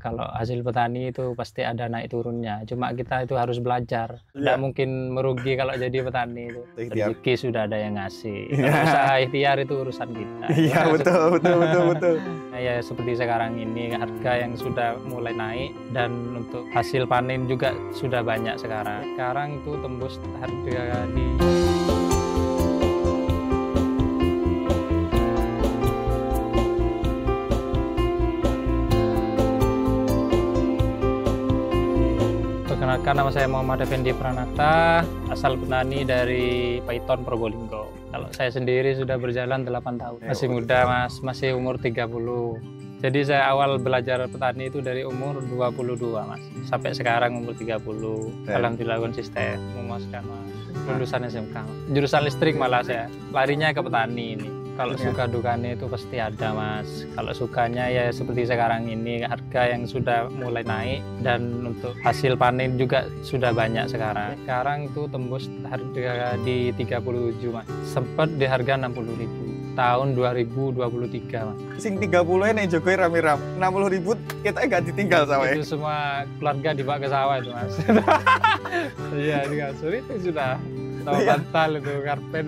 Kalau hasil petani itu pasti ada naik turunnya. Cuma kita itu harus belajar. Tidak mungkin merugi kalau jadi petani itu. Rezeki sudah ada yang ngasih. Kalau usaha ikhtiar itu urusan kita. Iya, betul. Nah, ya seperti sekarang ini harga yang sudah mulai naik dan untuk hasil panen juga sudah banyak sekarang. Sekarang itu tembus harga di Perkenalkan, nama saya Muhammad Effendi Pranata, asal petani dari Paiton, Probolinggo. Kalau saya sendiri sudah berjalan 8 tahun. Masih muda Mas, masih umur 30. Jadi saya awal belajar petani itu dari umur 22 Mas. Sampai sekarang umur 30. Alhamdulillah konsisten, memuaskan Mas. Lulusan SMK. Jurusan listrik malah saya. Larinya ke petani ini. Kalau suka dukanya itu pasti ada Mas. Kalau sukanya ya seperti sekarang ini, harga yang sudah mulai naik dan untuk hasil panen juga sudah banyak sekarang. Sekarang itu tembus harga di 37 Mas. Sempat di harga 60.000 tahun 2023 Mas. Sing 30 nek Jokowi rame-rame. 60.000 kita enggak ditinggal sawah. Itu semua keluarga dibawa ke sawah itu Mas. Iya, di kasur itu sudah tahu bantal itu, karpet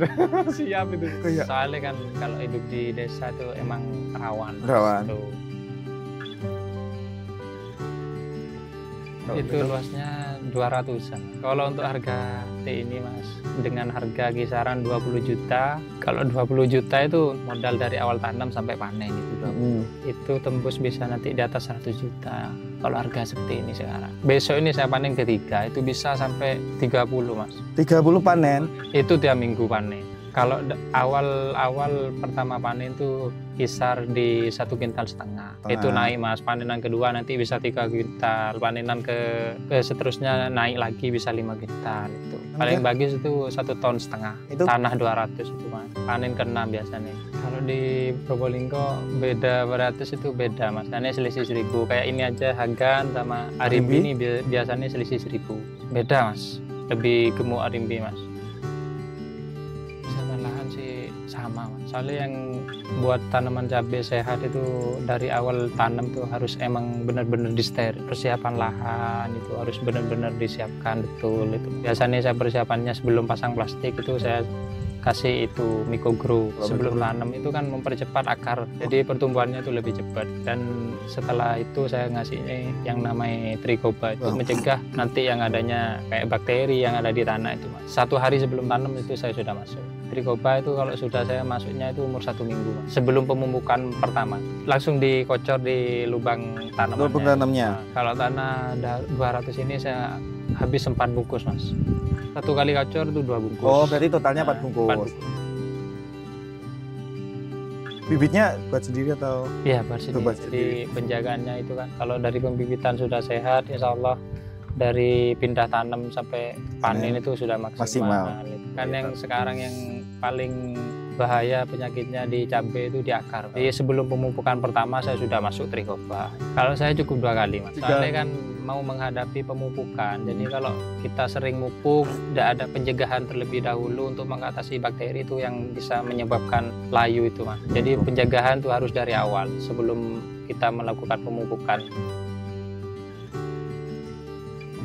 siap itu. Soalnya kan kalau hidup di desa itu emang rawan. Tuh. Itu luasnya 200-an. Kalau untuk harga T ini Mas, dengan harga kisaran 20 juta. Kalau 20 juta itu modal dari awal tanam sampai panen itu. Itu tembus bisa nanti di atas 100 juta. Kalau harga seperti ini sekarang. Besok ini saya panen ketiga, itu bisa sampai 30 Mas. 30 panen? Itu tiap minggu panen. Kalau awal pertama panen itu kisar di 1,5 kintal. Itu naik Mas. Panenan kedua nanti bisa 3 kintal. Panenan ke seterusnya naik lagi bisa 5 kintal. Itu paling bagus itu 1,5 ton. Itu tanah 200 itu Mas. Panen ke-6 biasanya. Kalau di Probolinggo beda beratus itu beda Mas. Karena selisih 1.000. Kayak ini aja Hagan sama Arimbi ini biasanya selisih 1.000. Beda Mas. Lebih gemuk Arimbi Mas. Lahan sih sama Mas. Soalnya yang buat tanaman cabai sehat itu dari awal tanam tuh harus emang benar-benar disteril. Persiapan lahan itu harus benar-benar disiapkan betul itu. Biasanya saya persiapannya sebelum pasang plastik itu saya kasih itu microgrow sebelum tanam itu kan mempercepat akar, jadi pertumbuhannya itu lebih cepat. Dan setelah itu saya ngasihnya yang namanya trichoba itu mencegah nanti yang adanya kayak bakteri yang ada di tanah itu Mas. 1 hari sebelum tanam itu saya sudah masuk. Trichoba itu kalau sudah saya masuknya itu umur 1 minggu Mas. Sebelum pemupukan pertama langsung dikocor di lubang tanamnya. Nah, kalau tanah 200 ini saya habis 4 bungkus Mas. 1 kali kocor itu 2 bungkus. Oh, berarti totalnya 4 bungkus. Bibitnya buat sendiri atau? Iya, buat sendiri. Jadi penjagaannya itu kan kalau dari pembibitan sudah sehat, insya Allah dari pindah tanam sampai panen itu sudah maksimal. Kan yang sekarang yang paling bahaya penyakitnya di cabai itu di akar. Jadi sebelum pemupukan pertama saya sudah masuk trichoba. Kalau saya cukup 2 kali Mas. Soalnya kan mau menghadapi pemupukan. Jadi kalau kita sering mupuk, tidak ada pencegahan terlebih dahulu untuk mengatasi bakteri itu yang bisa menyebabkan layu itu Mas. Jadi pencegahan itu harus dari awal sebelum kita melakukan pemupukan.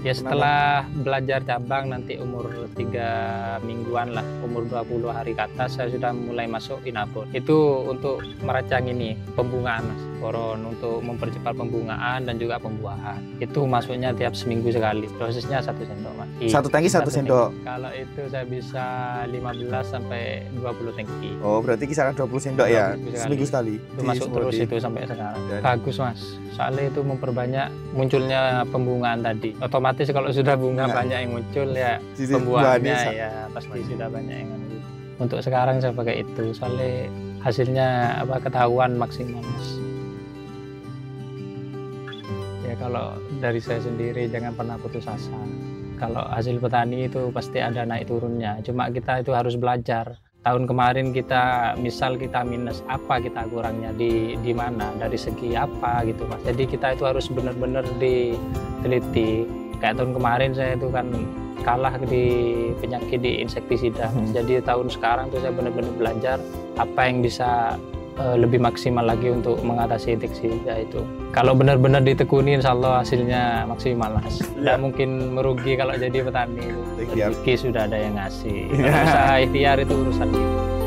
Ya setelah belajar cabang nanti umur 3 mingguan lah, umur 20 hari ke atas saya sudah mulai masuk inabot. Itu untuk merancang ini pembungaan Mas, boron untuk mempercepat pembungaan dan juga pembuahan. Itu masuknya tiap seminggu sekali. Dosisnya 1 sendok Mas. 1 tangki 1 sendok. Kalau itu saya bisa 15 sampai 20 tangki. Oh, berarti kisaran 20 sendok ya seminggu sekali. Itu masuk terus itu sampai sekarang. Bagus Mas. Soalnya itu memperbanyak munculnya pembungaan tadi. Otomatis kalau sudah bunga banyak yang muncul ya pembuahannya ya pasti sudah banyak yang ada. Untuk sekarang saya pakai itu soalnya hasilnya ketahuan maksimal Mas. Ya kalau dari saya sendiri jangan pernah putus asa. Kalau hasil petani itu pasti ada naik turunnya. Cuma kita itu harus belajar. Tahun kemarin kita misal kita minus apa kita kurangnya di mana dari segi apa gitu Mas. Jadi kita itu harus benar-benar diteliti. Kayak tahun kemarin saya itu kan kalah di penyakit di insektisida. Jadi tahun sekarang tuh saya benar-benar belajar apa yang bisa lebih maksimal lagi untuk mengatasi infeksi ya itu. Kalau benar-benar ditekuni insya Allah hasilnya maksimal Mas. Tidak mungkin merugi kalau jadi petani. Ikhtiar. Rezeki sudah ada yang ngasih. Kalau usaha ikhtiar itu urusan kita.